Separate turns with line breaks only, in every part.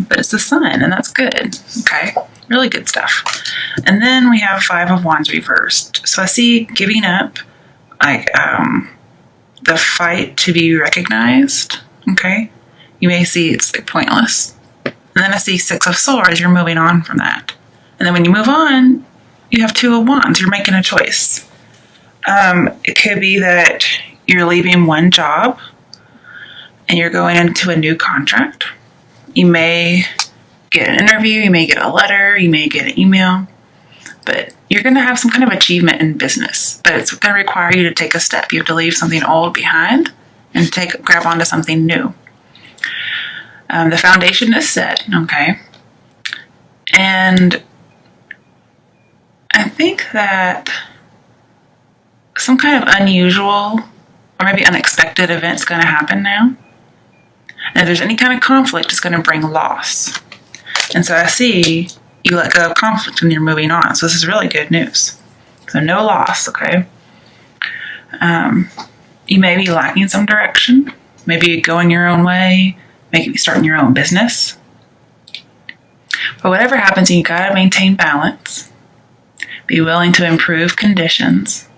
But it's the sun, and that's good. Okay, really good stuff. And then we have Five of Wands reversed. So I see giving up, like the fight to be recognized. Okay, you may see it's like pointless. And then I see Six of Swords. You're moving on from that. And then when you move on, you have Two of Wands. You're making a choice. It could be that you're leaving one job and you're going into a new contract. You may get an interview, you may get a letter, you may get an email, but you're going to have some kind of achievement in business. But it's going to require you to take a step. You have to leave something old behind and grab onto something new. The foundation is set, okay? And I think that some kind of unusual or maybe unexpected event's going to happen now. And if there's any kind of conflict, it's going to bring loss. And so I see you let go of conflict and you're moving on. So this is really good news. So no loss, okay? You may be lacking some direction. Maybe going your own way. Maybe starting your own business. But whatever happens, you got to maintain balance. Be willing to improve conditions.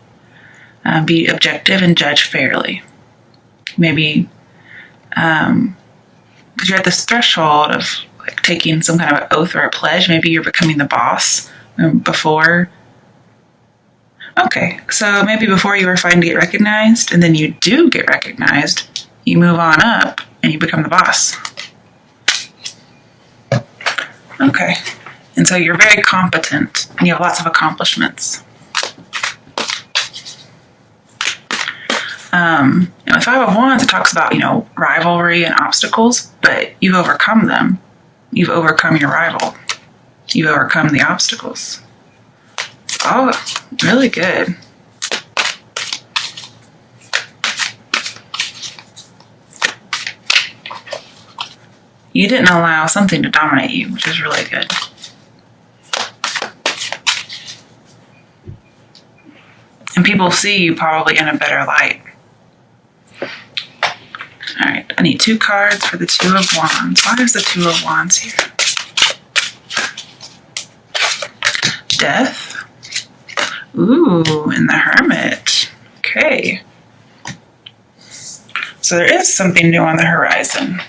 Be objective and judge fairly. Maybe because you're at this threshold of like taking some kind of oath or a pledge. Maybe you're becoming the boss before. Okay, so maybe before you were fighting to get recognized, and then you do get recognized, you move on up and you become the boss. Okay, and so you're very competent and you have lots of accomplishments. And with Five of Wands, it talks about, rivalry and obstacles, but you've overcome them. You've overcome your rival. You've overcome the obstacles. Oh, really good. You didn't allow something to dominate you, which is really good. And people see you probably in a better light. All right, I need 2 cards for the Two of Wands. Why is the Two of Wands here? Death. Ooh, and the Hermit. Okay. So there is something new on the horizon.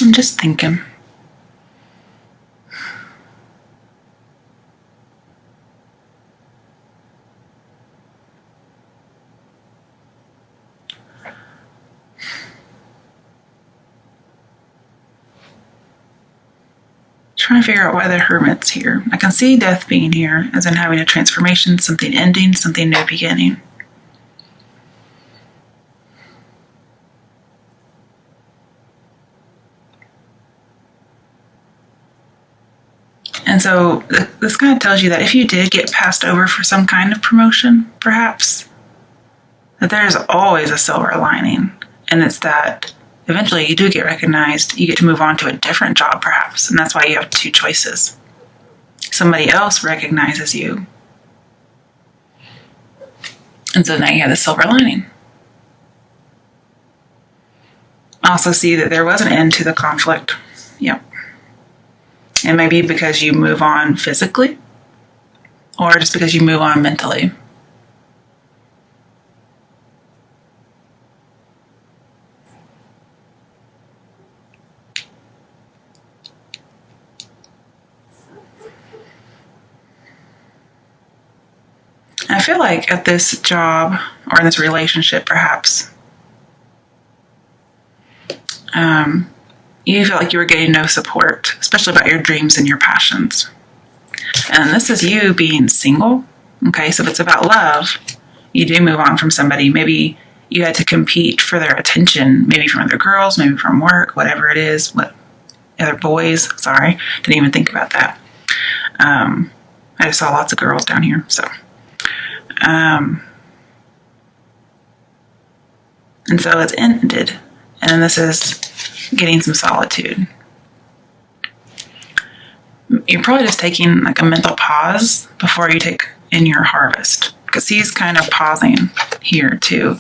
I'm just thinking. Trying to figure out why the Hermit's here. I can see death being here, as in having a transformation, something ending, something new beginning. And so this kind of tells you that if you did get passed over for some kind of promotion, perhaps, that there's always a silver lining. And it's that eventually you do get recognized, you get to move on to a different job perhaps. And that's why you have 2 choices. Somebody else recognizes you. And so now you have the silver lining. I also see that there was an end to the conflict. Yep. And maybe because you move on physically, or just because you move on mentally. I feel like at this job, or in this relationship perhaps, you felt like you were getting no support, especially about your dreams and your passions. And this is you being single. Okay, so if it's about love, you do move on from somebody. Maybe you had to compete for their attention, maybe from other girls, maybe from work, whatever it is, other boys. Sorry, didn't even think about that. I just saw lots of girls down here, so. And so it's ended. And this is getting some solitude. you're probably just taking like a mental pause before you take in your harvest, because he's kind of pausing here too.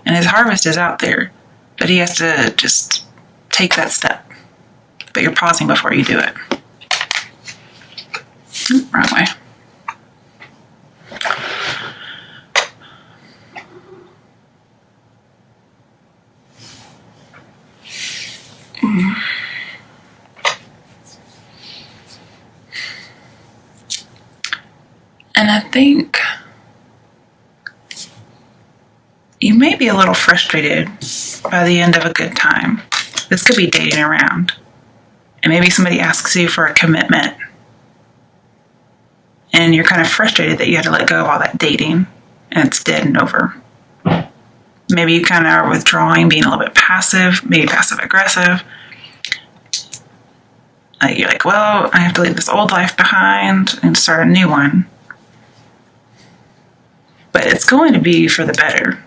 And his harvest is out there, but he has to just take that step. But you're pausing before you do it. Wrong way. And I think you may be a little frustrated by the end of a good time. This could be dating around. And maybe somebody asks you for a commitment. And you're kind of frustrated that you had to let go of all that dating and it's dead and over. Maybe you kind of are withdrawing, being a little bit passive, maybe passive aggressive. You're like, well, I have to leave this old life behind and start a new one. But it's going to be for the better.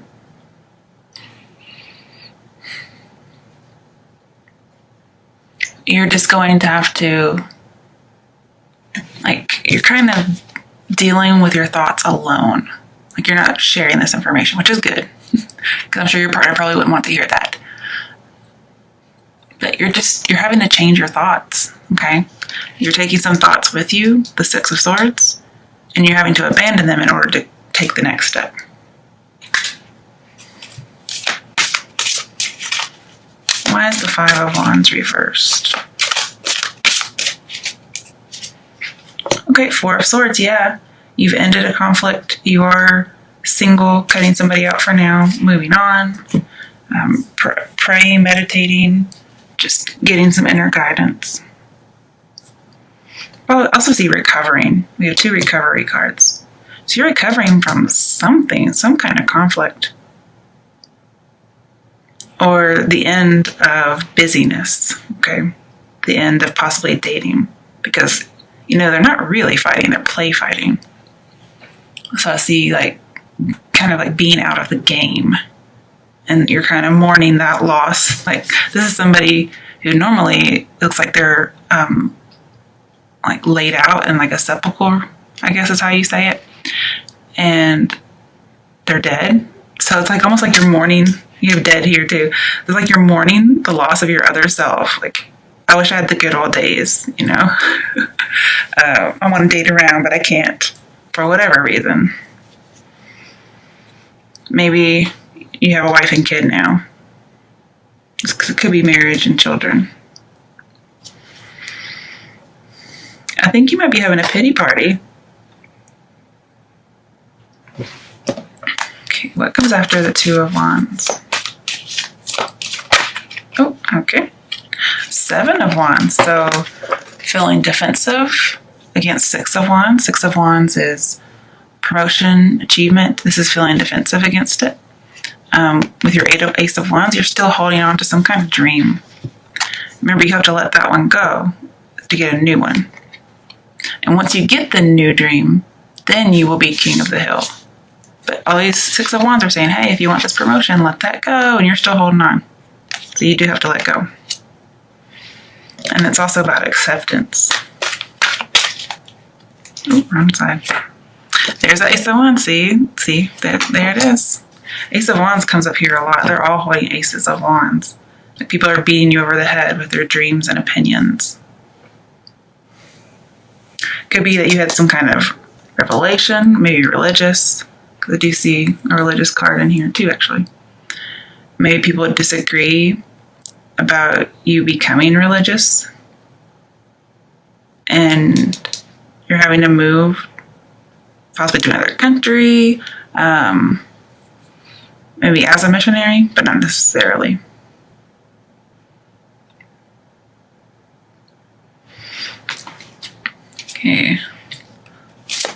You're just going to have to, you're kind of dealing with your thoughts alone. Like, you're not sharing this information, which is good. Because I'm sure your partner probably wouldn't want to hear that. But you're having to change your thoughts, okay? You're taking some thoughts with you, the Six of Swords, and you're having to abandon them in order to take the next step. Why is the Five of Wands reversed? Okay, Four of Swords, yeah. You've ended a conflict. You are single, cutting somebody out for now, moving on, praying, meditating, just getting some inner guidance. Well, I also see recovering. We have two recovery cards. So you're recovering from something, some kind of conflict. Or the end of busyness, okay? The end of possibly dating. Because, they're not really fighting, they're play fighting. So I see, kind of being out of the game. And you're kind of mourning that loss. This is somebody who normally looks like they're, laid out in a sepulcher, I guess is how you say it. And they're dead. So it's almost like you're mourning. You have dead here too. It's like you're mourning the loss of your other self. I wish I had the good old days, I want to date around, but I can't for whatever reason. Maybe you have a wife and kid now. It could be marriage and children. I think you might be having a pity party. Okay, what comes after the Two of Wands? Oh, okay. Seven of Wands. So feeling defensive against Six of Wands. Six of Wands is promotion, achievement. This is feeling defensive against it. With your Ace of Wands, you're still holding on to some kind of dream. Remember, you have to let that one go to get a new one. And once you get the new dream, then you will be king of the hill. But all these Six of Wands are saying, hey, if you want this promotion, let that go. And you're still holding on. So you do have to let go. And it's also about acceptance. Oh, wrong side. There's the Ace of Wands. See, there it is. Ace of Wands comes up here a lot. They're all holding Aces of Wands. People are beating you over the head with their dreams and opinions. Could be that you had some kind of revelation, maybe religious. Because I do see a religious card in here too, actually. Maybe people would disagree about you becoming religious. And you're having to move possibly to another country, maybe as a missionary, but not necessarily. Okay.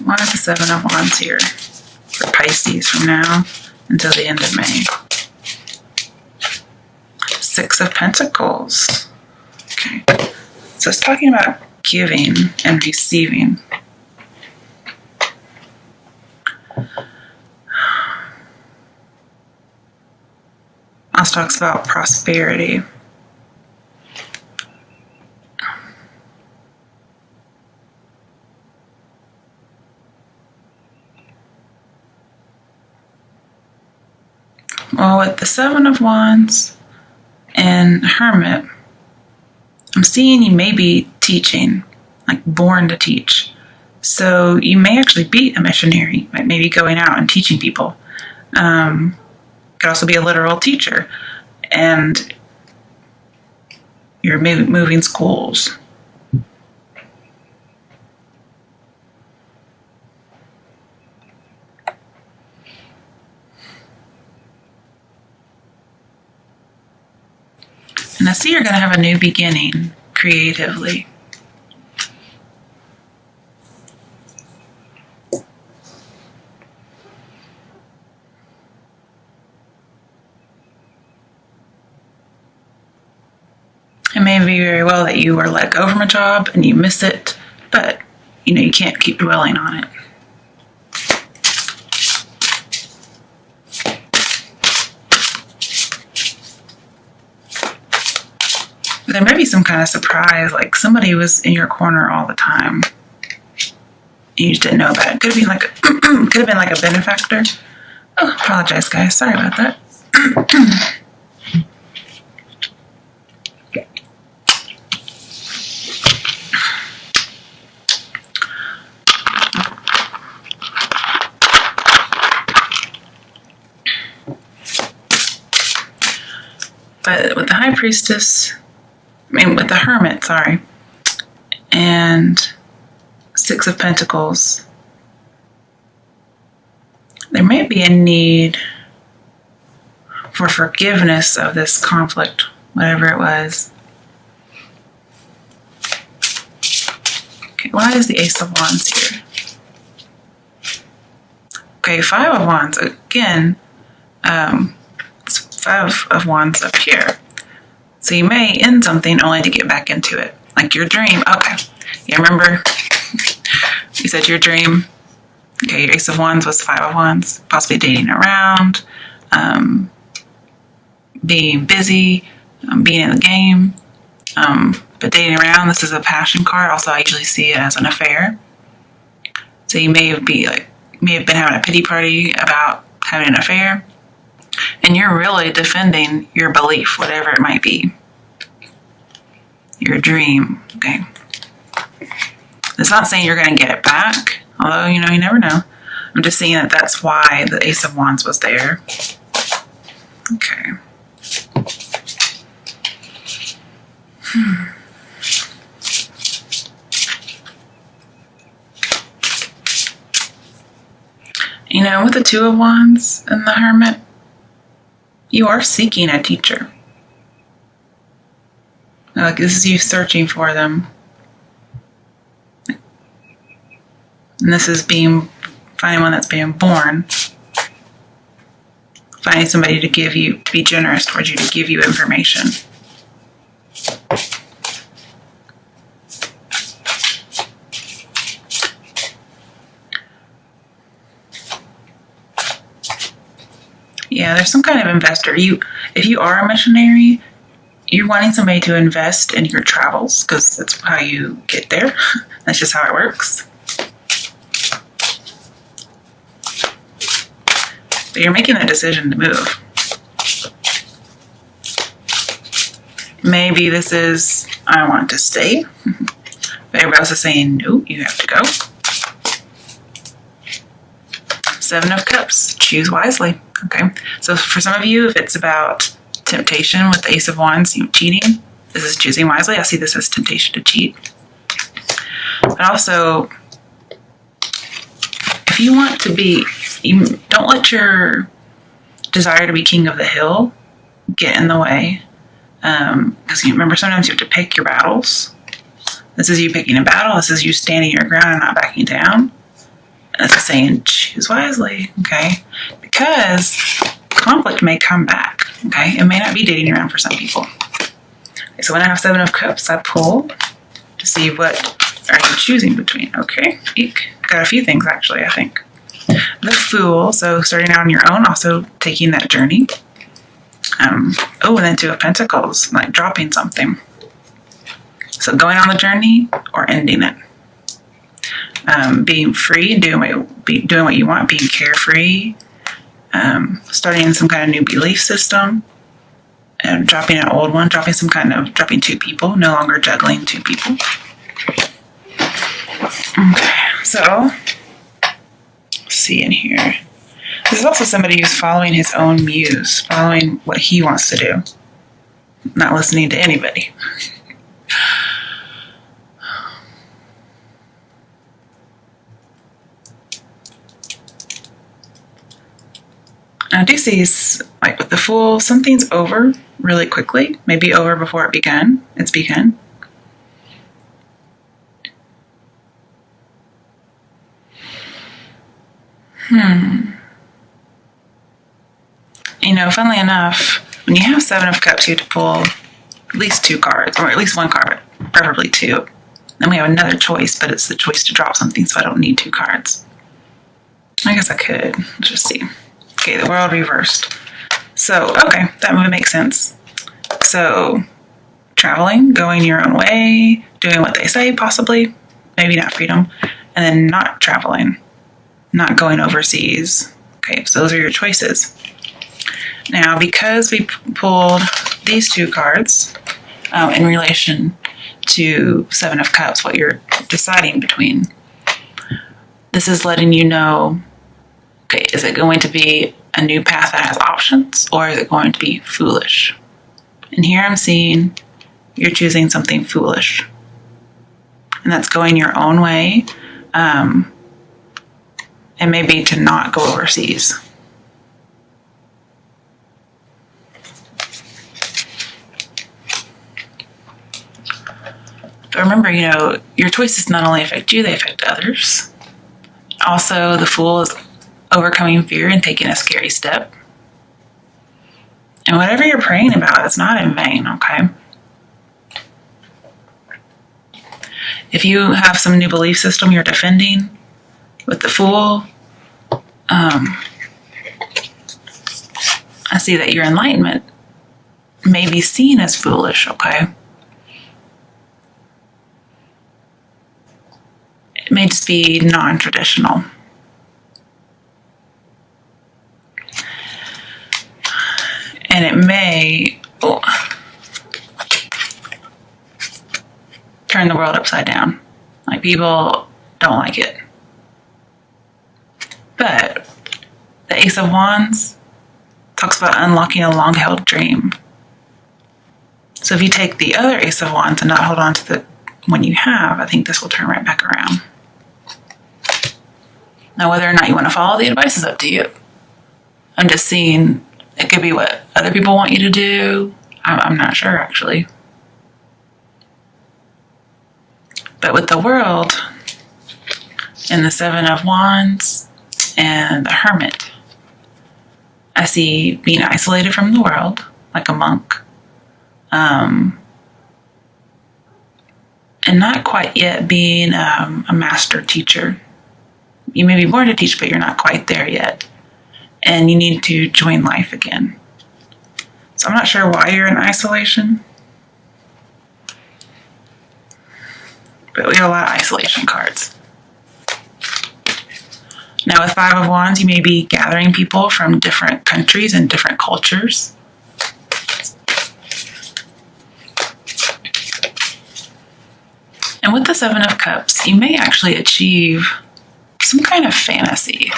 Why is the Seven of Wands here for Pisces from now until the end of May? Six of Pentacles. Okay. So it's talking about giving and receiving. Also talks about prosperity. Well, with the Seven of Wands and Hermit, I'm seeing you may be teaching, like born to teach. So you may actually be a missionary, like maybe going out and teaching people. Could also be a literal teacher, and you're moving schools. And I see you're going to have a new beginning creatively. It may be very well that you were let go from a job and you miss it, but you can't keep dwelling on it. There may be some kind of surprise, like somebody was in your corner all the time. You just didn't know about it. Could have been like a benefactor. Oh, apologize, guys. Sorry about that. But with the High Priestess, with the Hermit, and Six of Pentacles, there may be a need for forgiveness of this conflict, whatever it was. Okay, why is the Ace of Wands here? Okay, Five of Wands, again, it's Five of Wands up here. So you may end something only to get back into it. Like your dream. Okay. Yeah, remember you said your dream. Okay, your Ace of Wands was Five of Wands. Possibly dating around, being busy, being in the game. But dating around, this is a passion card. Also, I usually see it as an affair. So you may have been having a pity party about having an affair. And you're really defending your belief, whatever it might be. Your dream, okay? It's not saying you're going to get it back, although, you never know. I'm just saying that that's why the Ace of Wands was there. Okay. With the Two of Wands and the Hermit, you are seeking a teacher. Like this is you searching for them. And this is finding one that's being born. Finding somebody to be generous towards you, to give you information. Yeah, there's some kind of investor. If you are a missionary, you're wanting somebody to invest in your travels because that's how you get there. That's just how it works. But you're making the decision to move. Maybe this is, I want to stay. But everybody else is saying, no, you have to go. Seven of Cups, choose wisely. Okay, so for some of you, if it's about temptation with the Ace of Wands, cheating, this is choosing wisely. I see this as temptation to cheat. But also, if you want to don't let your desire to be king of the hill get in the way. Because you remember, sometimes you have to pick your battles. This is you picking a battle. This is you standing your ground and not backing down. And it's saying, choose wisely, okay? Because conflict may come back, okay? It may not be dating around for some people. Okay, so when I have Seven of Cups, I pull to see what are you choosing between, okay? Eek. Got a few things, actually, I think. The Fool, so starting out on your own, also taking that journey. And then Two of Pentacles, like dropping something. So going on the journey or ending it. Being free and doing what you want, being carefree. starting some kind of new belief system, and dropping an old one, dropping two people, no longer juggling two people. Okay, so let's see in here. This is also somebody who's following his own muse, following what he wants to do, not listening to anybody. I do see, like with the Fool, something's over really quickly, maybe over before it's begun. You know, funnily enough, when you have Seven of Cups, you have to pull at least 2 cards, or at least 1 card, preferably 2. Then we have another choice, but it's the choice to drop something, so I don't need 2 cards. I guess I could. Let's just see. Okay, the World reversed. So, okay, that would make sense. So, traveling, going your own way, doing what they say, possibly, maybe not freedom, and then not traveling, not going overseas. Okay, so those are your choices. Now, because we pulled these 2 cards in relation to Seven of Cups, what you're deciding between, this is letting you know, okay, is it going to be a new path that has options, or is it going to be foolish? And here I'm seeing you're choosing something foolish. And that's going your own way, and maybe to not go overseas. But remember, you know, your choices not only affect you, they affect others. Also, the Fool is overcoming fear and taking a scary step. And whatever you're praying about, it's not in vain, okay? If you have some new belief system you're defending with the Fool, I see that your enlightenment may be seen as foolish, okay? It may just be non-traditional. And it may turn the world upside down. Like, people don't like it. But the Ace of Wands talks about unlocking a long-held dream. So if you take the other Ace of Wands and not hold on to the one you have, I think this will turn right back around. Now, whether or not you want to follow the advice is up to you. I'm just seeing it could be what other people want you to do. I'm not sure, actually. But with the World and the Seven of Wands and the Hermit, I see being isolated from the world, like a monk. And not quite yet being a master teacher. You may be born to teach, but you're not quite there yet. And you need to join life again. So I'm not sure why you're in isolation. But we have a lot of isolation cards. Now with Five of Wands, you may be gathering people from different countries and different cultures. And with the Seven of Cups, you may actually achieve some kind of fantasy.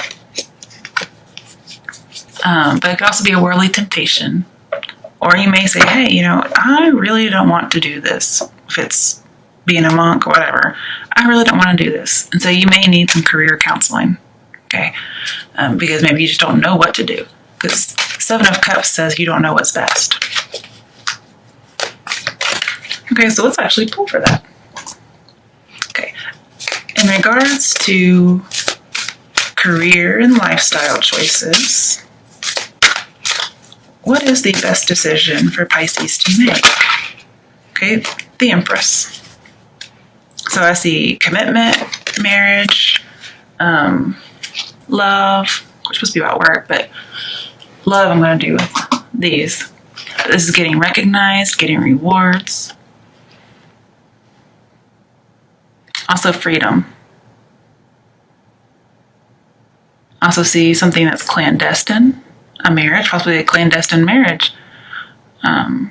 But it could also be a worldly temptation. Or you may say, hey, you know, I really don't want to do this. If it's being a monk or whatever, I really don't want to do this. And so you may need some career counseling, okay? Because maybe you just don't know what to do. Because Seven of Cups says you don't know what's best. Okay, so let's actually pull for that. Okay, in regards to career and lifestyle choices, what is the best decision for Pisces to make? Okay, the Empress. So I see commitment, marriage, love, which is supposed to be about work, but love I'm going to do with these. This is getting recognized, getting rewards. Also freedom. Also see something that's clandestine. a marriage, possibly a clandestine marriage. I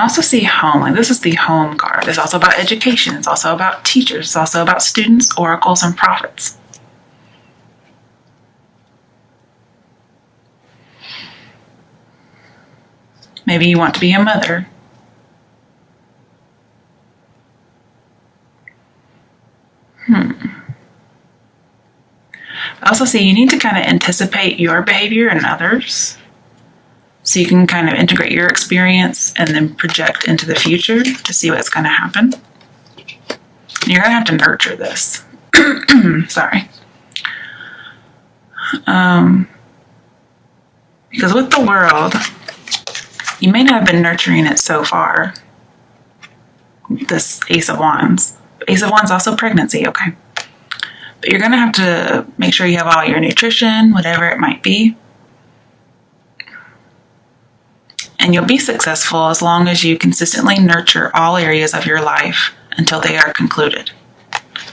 also see home. Like, this is the home card. It's also about education. It's also about teachers. It's also about students, oracles, and prophets. Maybe you want to be a mother. I also see you need to kind of anticipate your behavior and others, so you can kind of integrate your experience and then project into the future to see what's going to happen. And you're going to have to nurture this. Sorry. Because with the world, you may not have been nurturing it so far. This Ace of Wands. Ace of Wands also pregnancy, okay? But you're going to have to make sure you have all your nutrition, whatever it might be. And you'll be successful as long as you consistently nurture all areas of your life until they are concluded.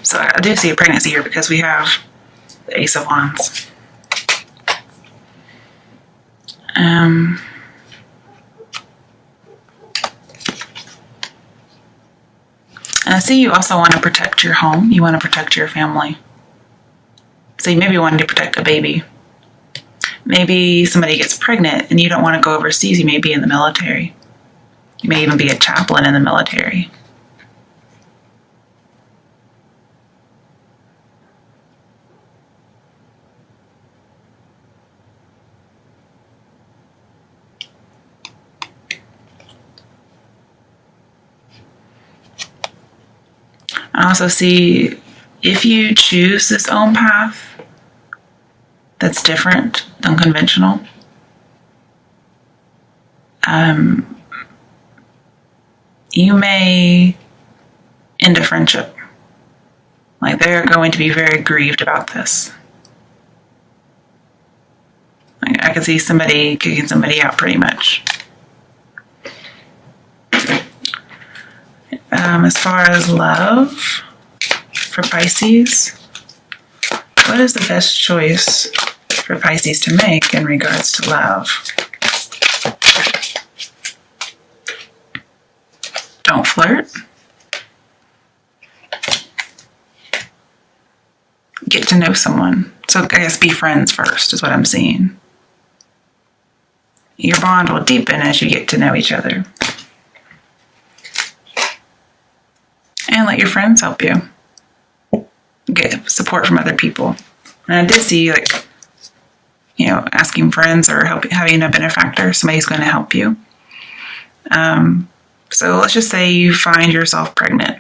So I do see a pregnancy here because we have the Ace of Wands. And I see you also want to protect your home. You want to protect your family. So you maybe want to protect a baby. Maybe somebody gets pregnant and you don't want to go overseas. You may be in the military. You may even be a chaplain in the military. I also see if you choose this own path that's different than conventional, you may end a friendship. Like, they're going to be very grieved about this. Like, I could see somebody kicking somebody out pretty much. As far as love for Pisces, what is the best choice for Pisces to make in regards to love? Don't flirt. Get to know someone. So I guess be friends first is what I'm seeing. Your bond will deepen as you get to know each other. And let your friends help you. Get support from other people. And I did see, like, asking friends or having a benefactor. Somebody's going to help you. So let's just say you find yourself pregnant.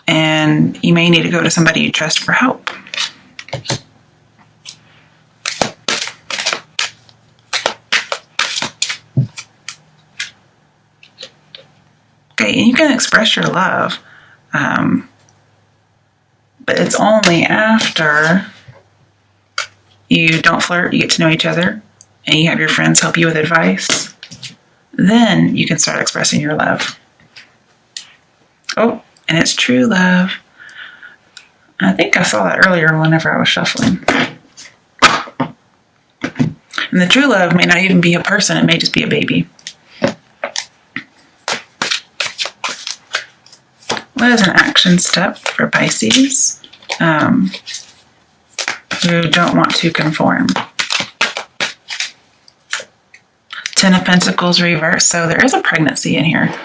And you may need to go to somebody you trust for help. Okay, and you can express your love. But it's only after you don't flirt, you get to know each other, and you have your friends help you with advice. Then you can start expressing your love. Oh, and it's true love. I think I saw that earlier whenever I was shuffling. And the true love may not even be a person, it may just be a baby. What is an action step for Pisces who don't want to conform? 10 of Pentacles reversed. So there is a pregnancy in here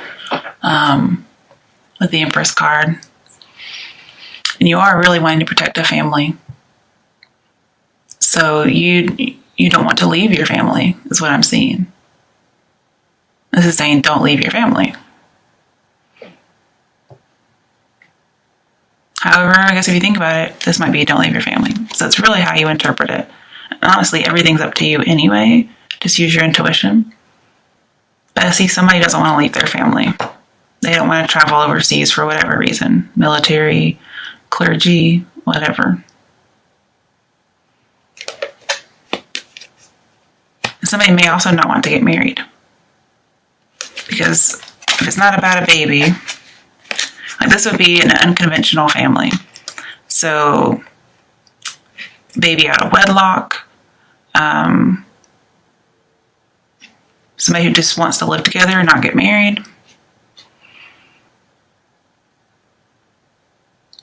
with the Empress card. And you are really wanting to protect a family. So you don't want to leave your family, is what I'm seeing. This is saying don't leave your family. However, I guess if you think about it, this might be don't leave your family. So it's really how you interpret it. And honestly, everything's up to you anyway. Just use your intuition. But I see somebody doesn't want to leave their family. They don't want to travel overseas for whatever reason. Military, clergy, whatever. And somebody may also not want to get married. Because if it's not about a baby, like this would be an unconventional family. So baby out of wedlock. Somebody who just wants to live together and not get married.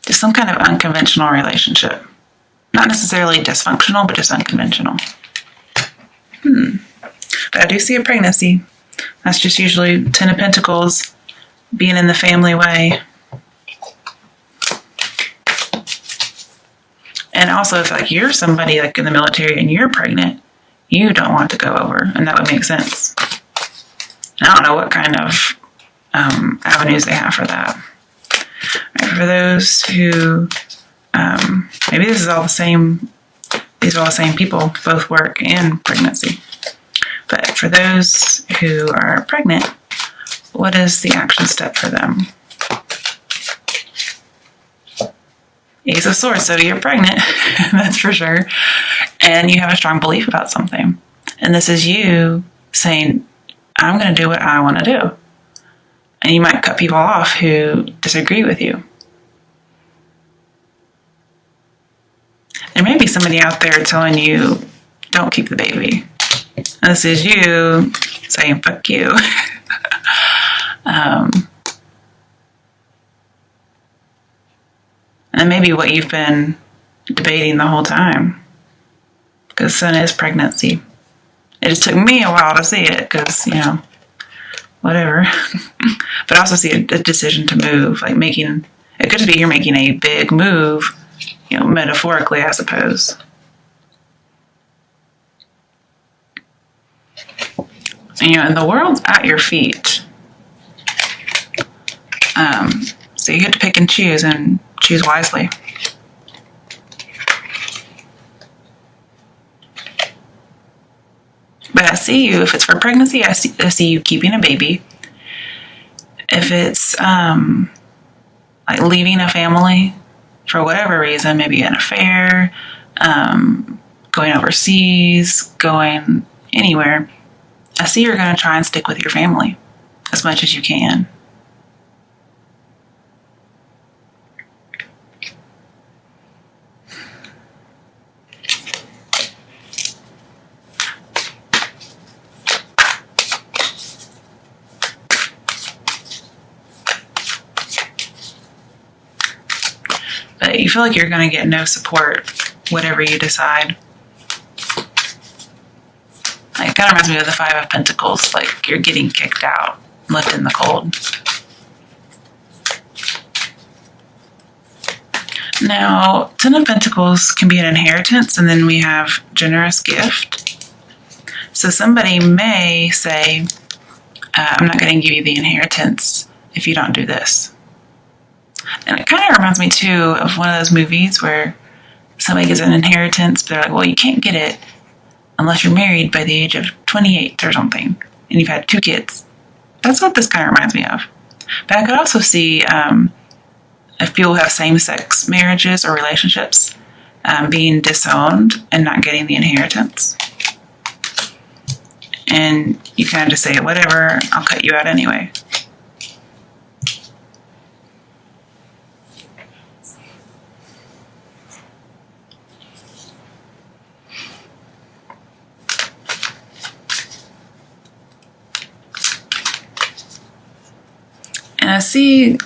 Just some kind of unconventional relationship. Not necessarily dysfunctional, but just unconventional. But I do see a pregnancy. That's just usually 10 of Pentacles, being in the family way. And also, if like you're somebody like in the military and you're pregnant, you don't want to go over, and that would make sense. I don't know what kind of avenues they have for that. Right, for those who, maybe this is all the same, these are all the same people, both work and pregnancy. But for those who are pregnant, what is the action step for them? Ace of Swords, so you're pregnant, that's for sure. And you have a strong belief about something. And this is you saying, I'm going to do what I want to do. And you might cut people off who disagree with you. There may be somebody out there telling you, don't keep the baby. And this is you saying, fuck you. And maybe what you've been debating the whole time. Because Sun is pregnancy. It just took me a while to see it because, whatever. But I also see a decision to move, like it could just be you're making a big move, metaphorically, I suppose. And the world's at your feet. So you get to pick and choose wisely. But I see you, if it's for pregnancy, I see you keeping a baby. If it's like leaving a family for whatever reason, maybe an affair, going overseas, going anywhere, I see you're going to try and stick with your family as much as you can. But you feel like you're going to get no support, whatever you decide. Like, it kind of reminds me of the Five of Pentacles, like you're getting kicked out, left in the cold. Now, Ten of Pentacles can be an inheritance, and then we have generous gift. So somebody may say, I'm not going to give you the inheritance if you don't do this. And it kind of reminds me, too, of one of those movies where somebody gets an inheritance, but they're like, well, you can't get it unless you're married by the age of 28 or something, and you've had 2 kids. That's what this kind of reminds me of. But I could also see if people have same-sex marriages or relationships being disowned and not getting the inheritance. And you kind of just say, whatever, I'll cut you out anyway. And I see,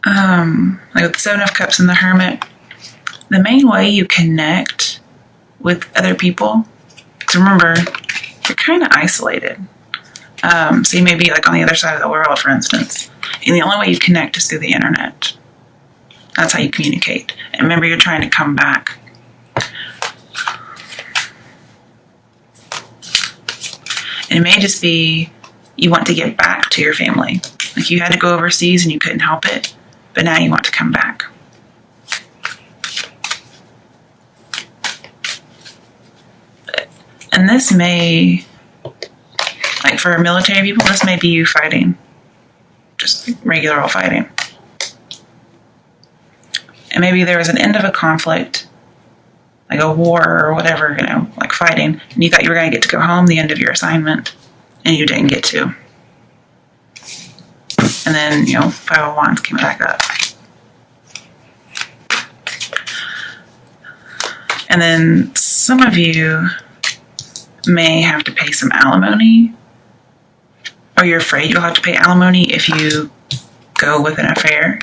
like with the Seven of Cups and the Hermit, the main way you connect with other people, because remember, you're kind of isolated. So you may be like on the other side of the world, for instance, and the only way you connect is through the internet. That's how you communicate. And remember, you're trying to come back. And it may just be you want to get back to your family. Like you had to go overseas and you couldn't help it, but now you want to come back. And this may, like for military people, this may be you fighting. Just regular old fighting. And maybe there was an end of a conflict, like a war or whatever, like fighting, and you thought you were going to get to go home the end of your assignment, and you didn't get to. And then, Five of Wands came back up. And then some of you may have to pay some alimony, or you're afraid you'll have to pay alimony if you go with an affair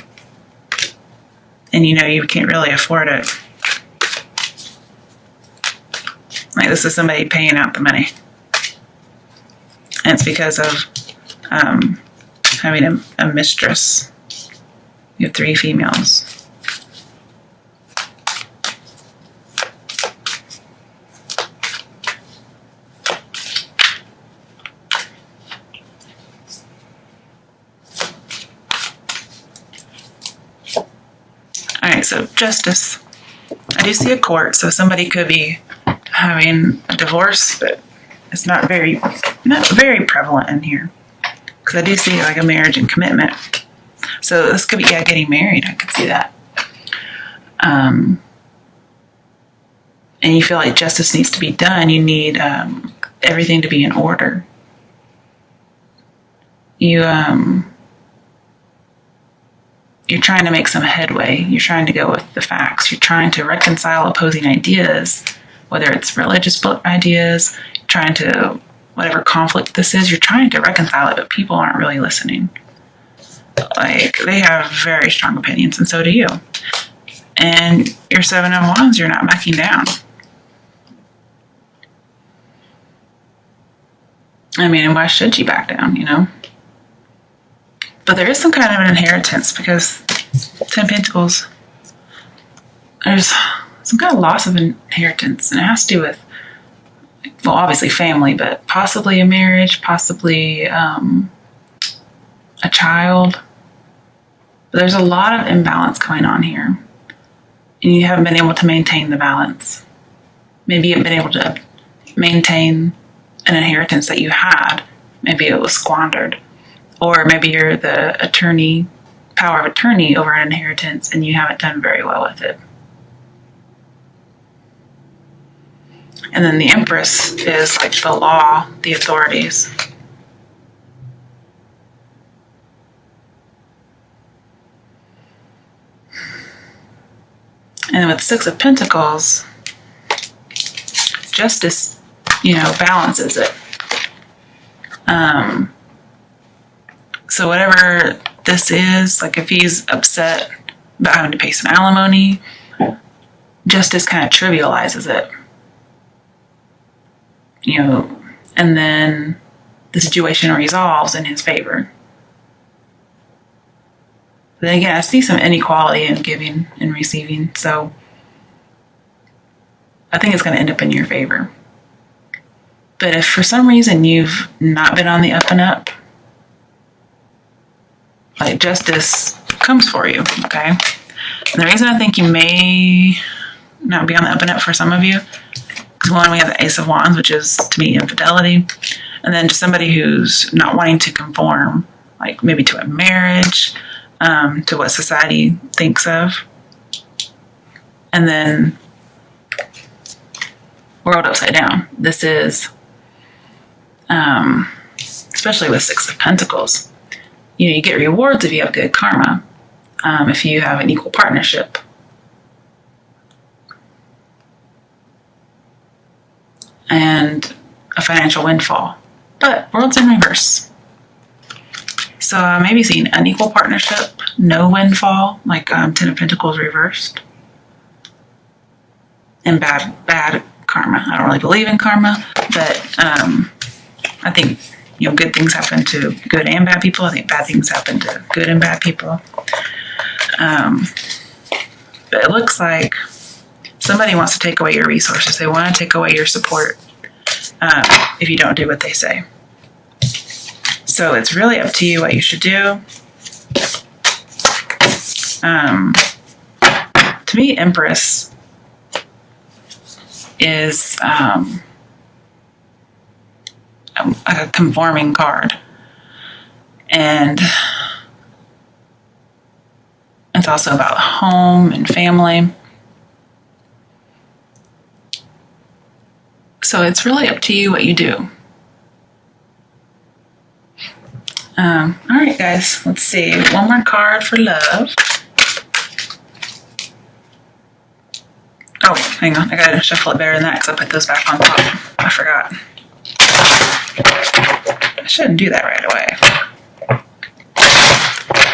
and you know you can't really afford it. Like, this is somebody paying out the money. And it's because of having a mistress. You have 3 females. All right, so justice. I do see a court, so somebody could be having a divorce, but it's not very prevalent in here. Because I do see like a marriage and commitment. So this could be, yeah, getting married. I could see that. And you feel like justice needs to be done. You need everything to be in order. You're trying to make some headway. You're trying to go with the facts. You're trying to reconcile opposing ideas, whether it's religious ideas, you're trying to, whatever conflict this is, you're trying to reconcile it, but people aren't really listening. Like, they have very strong opinions, and so do you. And your 7 of Wands, you're not backing down. I mean, why should you back down, you know? But there is some kind of an inheritance, because 10 Pentacles, there's some kind of loss of inheritance, and it has to do with, well, obviously family, but possibly a marriage, possibly a child. But there's a lot of imbalance going on here, and you haven't been able to maintain the balance. Maybe you haven't been able to maintain an inheritance that you had. Maybe it was squandered. Or maybe you're the power of attorney over an inheritance, and you haven't done very well with it. And then the Empress is like the law, the authorities. And with 6 of Pentacles, justice, balances it. So whatever this is, like if he's upset about having to pay some alimony, justice kind of trivializes it. And then the situation resolves in his favor. But then again, I see some inequality in giving and receiving, so I think it's going to end up in your favor. But if for some reason you've not been on the up and up, like, justice comes for you, okay? And the reason I think you may not be on the up and up for some of you, because one, we have the Ace of Wands, which is, to me, infidelity. And then just somebody who's not wanting to conform, like maybe to a marriage, to what society thinks of. And then world upside down. This is, especially with 6 of Pentacles, you get rewards if you have good karma, if you have an equal partnership. And a financial windfall. But world's in reverse. So maybe seeing unequal partnership, no windfall, like 10 of Pentacles reversed. And bad karma. I don't really believe in karma, but I think good things happen to good and bad people. I think bad things happen to good and bad people. But it looks like somebody wants to take away your resources. They want to take away your support if you don't do what they say. So it's really up to you what you should do. To me, Empress is a conforming card. And it's also about home and family. So it's really up to you what you do. All right, guys, let's see. One more card for love. Oh, hang on. I gotta shuffle it better than that because I put those back on top. I forgot. I shouldn't do that right away.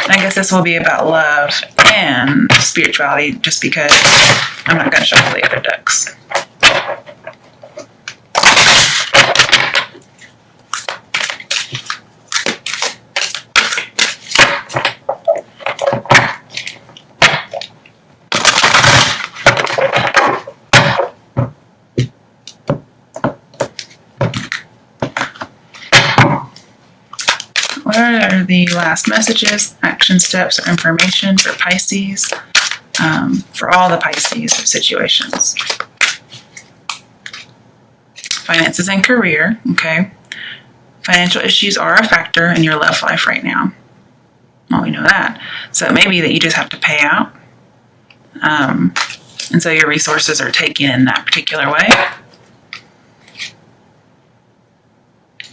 And I guess this will be about love and spirituality just because I'm not going to shuffle the other decks. What are the last messages, action steps, or information for Pisces, for all the Pisces situations? Finances and career, okay. Financial issues are a factor in your love life right now. Well, we know that. So it may be that you just have to pay out. And so your resources are taken in that particular way.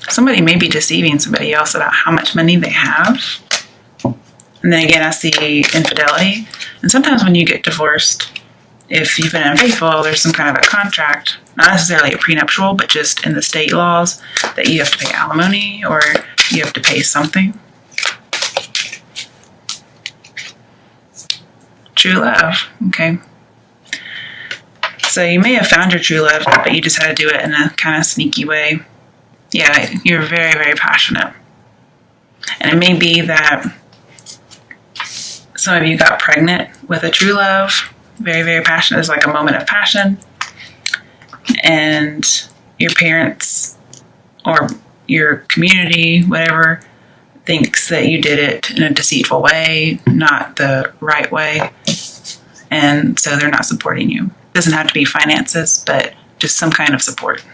Somebody may be deceiving somebody else about how much money they have. And then again, I see infidelity. And sometimes when you get divorced, if you've been unfaithful, there's some kind of a contract, not necessarily a prenuptial, but just in the state laws that you have to pay alimony or you have to pay something. True love, okay. So you may have found your true love, but you just had to do it in a kind of sneaky way. Yeah, you're very, very passionate. And it may be that some of you got pregnant with a true love. Very, very passionate. It's like a moment of passion. And your parents or your community, whatever, thinks that you did it in a deceitful way, not the right way. And so they're not supporting you. It doesn't have to be finances, but just some kind of support.